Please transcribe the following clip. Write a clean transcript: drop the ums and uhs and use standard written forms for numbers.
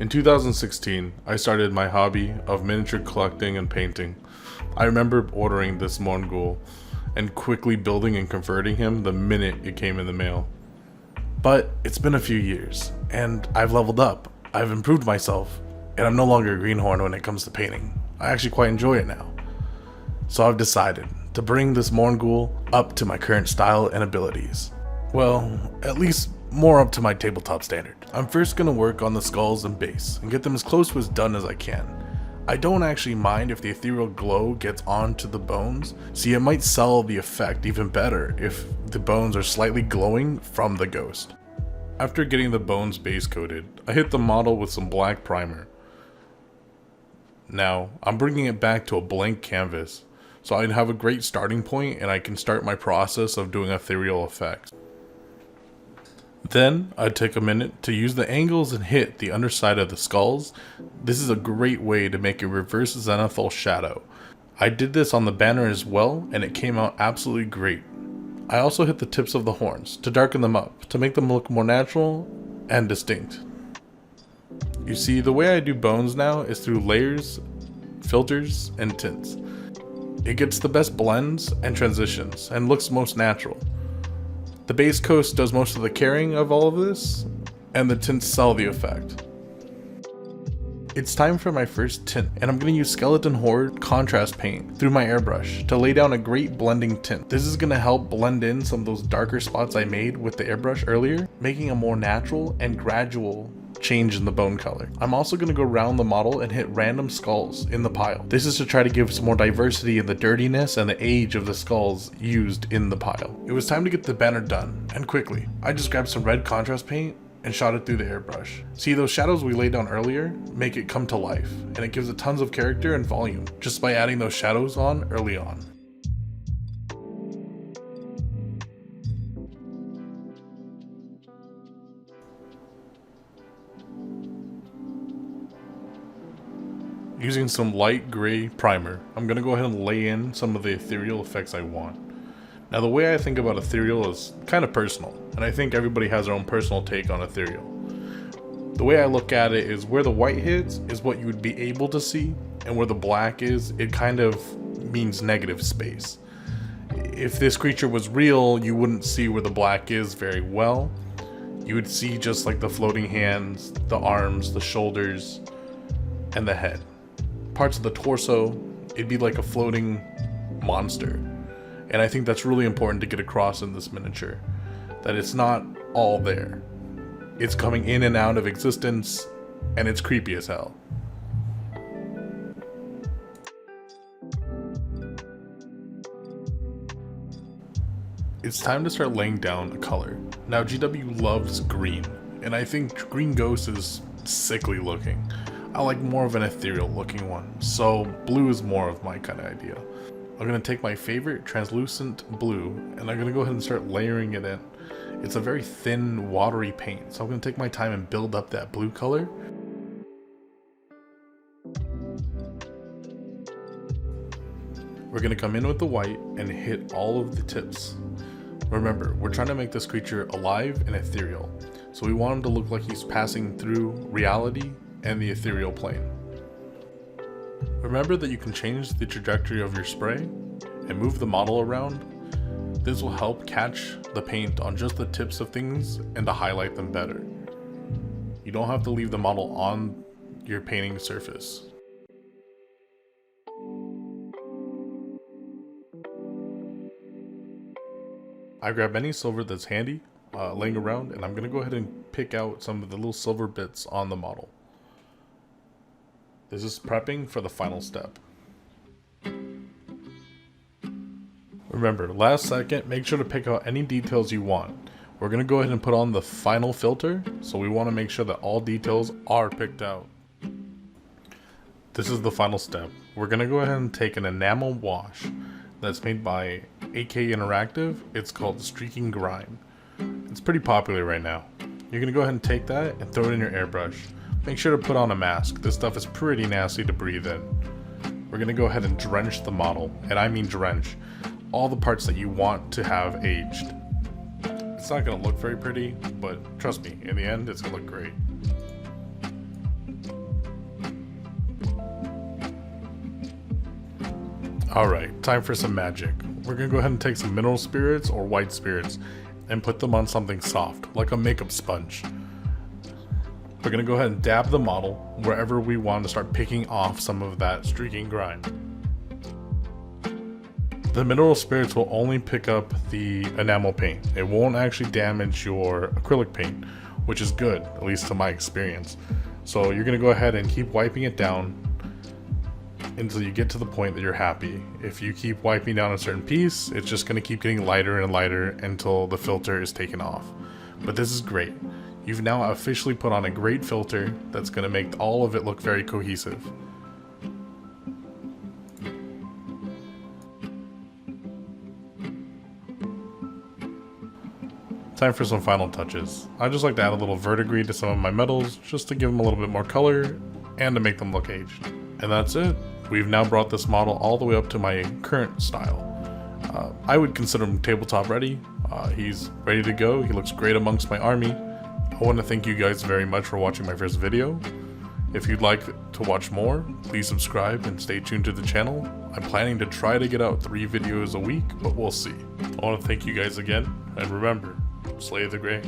In 2016, I started my hobby of miniature collecting and painting. I remember ordering this Mongol and quickly building and converting him the minute it came in the mail. But it's been a few years, and I've leveled up, I've improved myself, and I'm no longer a greenhorn when it comes to painting. I actually quite enjoy it now. So I've decided to bring this Mongol up to my current style and abilities. Well, at least more up to my tabletop standard. I'm first going to work on the skulls and base and get them as close to as done as I can. I don't actually mind if the ethereal glow gets onto the bones. See, it might sell the effect even better if the bones are slightly glowing from the ghost. After getting the bones base coated, I hit the model with some black primer. Now, I'm bringing it back to a blank canvas, so I'd have a great starting point and I can start my process of doing ethereal effects. Then, I'd take a minute to use the angles and hit the underside of the skulls. This is a great way to make a reverse zenithal shadow. I did this on the banner as well, and it came out absolutely great. I also hit the tips of the horns to darken them up, to make them look more natural and distinct. You see, the way I do bones now is through layers, filters, and tints. It gets the best blends and transitions, and looks most natural. The base coat does most of the carrying of all of this, and the tints sell the effect. It's time for my first tint, and I'm going to use Skeleton Horde contrast paint through my airbrush to lay down a great blending tint. This is going to help blend in some of those darker spots I made with the airbrush earlier, making a more natural and gradual change in the bone color. I'm also going to go around the model and hit random skulls in the pile. This is to try to give some more diversity in the dirtiness and the age of the skulls used in the pile. It was time to get the banner done, and quickly. I just grabbed some red contrast paint and shot it through the airbrush. See, those shadows we laid down earlier make it come to life, and it gives it tons of character and volume just by adding those shadows on early on. Using some light gray primer, I'm going to go ahead and lay in some of the ethereal effects I want. Now, the way I think about ethereal is kind of personal, and I think everybody has their own personal take on ethereal. The way I look at it is where the white hits is what you would be able to see, and where the black is, it kind of means negative space. If this creature was real, you wouldn't see where the black is very well. You would see just like the floating hands, the arms, the shoulders, and the head. Parts of the torso, it'd be like a floating monster. And I think that's really important to get across in this miniature, that it's not all there. It's coming in and out of existence, and it's creepy as hell. It's time to start laying down a color. Now, GW loves green, and I think Green Ghost is sickly looking. I like more of an ethereal looking one, so blue is more of my kind of idea. I'm going to take my favorite translucent blue, and I'm going to go ahead and start layering it in. It's a very thin, watery paint, so I'm going to take my time and build up that blue color. We're going to come in with the white and hit all of the tips. Remember, we're trying to make this creature alive and ethereal, so we want him to look like he's passing through reality and the ethereal plane. Remember that you can change the trajectory of your spray and move the model around. This will help catch the paint on just the tips of things and to highlight them better. You don't have to leave the model on your painting surface. I grab any silver that's handy, laying around, and I'm going to go ahead and pick out some of the little silver bits on the model. This is prepping for the final step. Remember, last second, make sure to pick out any details you want. We're going to go ahead and put on the final filter, so we want to make sure that all details are picked out. This is the final step. We're going to go ahead and take an enamel wash that's made by AK Interactive. It's called Streaking Grime. It's pretty popular right now. You're going to go ahead and take that and throw it in your airbrush. Make sure to put on a mask. This stuff is pretty nasty to breathe in. We're going to go ahead and drench the model, and I mean drench all the parts that you want to have aged. It's not going to look very pretty, but trust me, in the end, it's going to look great. Alright, time for some magic. We're gonna go ahead and take some mineral spirits or white spirits and put them on something soft, like a makeup sponge. We're gonna go ahead and dab the model wherever we want to start picking off some of that streaking grime. The mineral spirits will only pick up the enamel paint. It won't actually damage your acrylic paint, which is good, at least to my experience. So you're gonna go ahead and keep wiping it down until you get to the point that you're happy. If you keep wiping down a certain piece, it's just gonna keep getting lighter and lighter until the filter is taken off. But this is great. You've now officially put on a great filter that's gonna make all of it look very cohesive. Time for some final touches. I just like to add a little verdigris to some of my metals just to give them a little bit more color and to make them look aged. And that's it. We've now brought this model all the way up to my current style. I would consider him tabletop ready. He's ready to go. He looks great amongst my army. I want to thank you guys very much for watching my first video. If you'd like to watch more, please subscribe and stay tuned to the channel. I'm planning to try to get out 3 videos a week, but we'll see. I want to thank you guys again, and remember, slay the gray.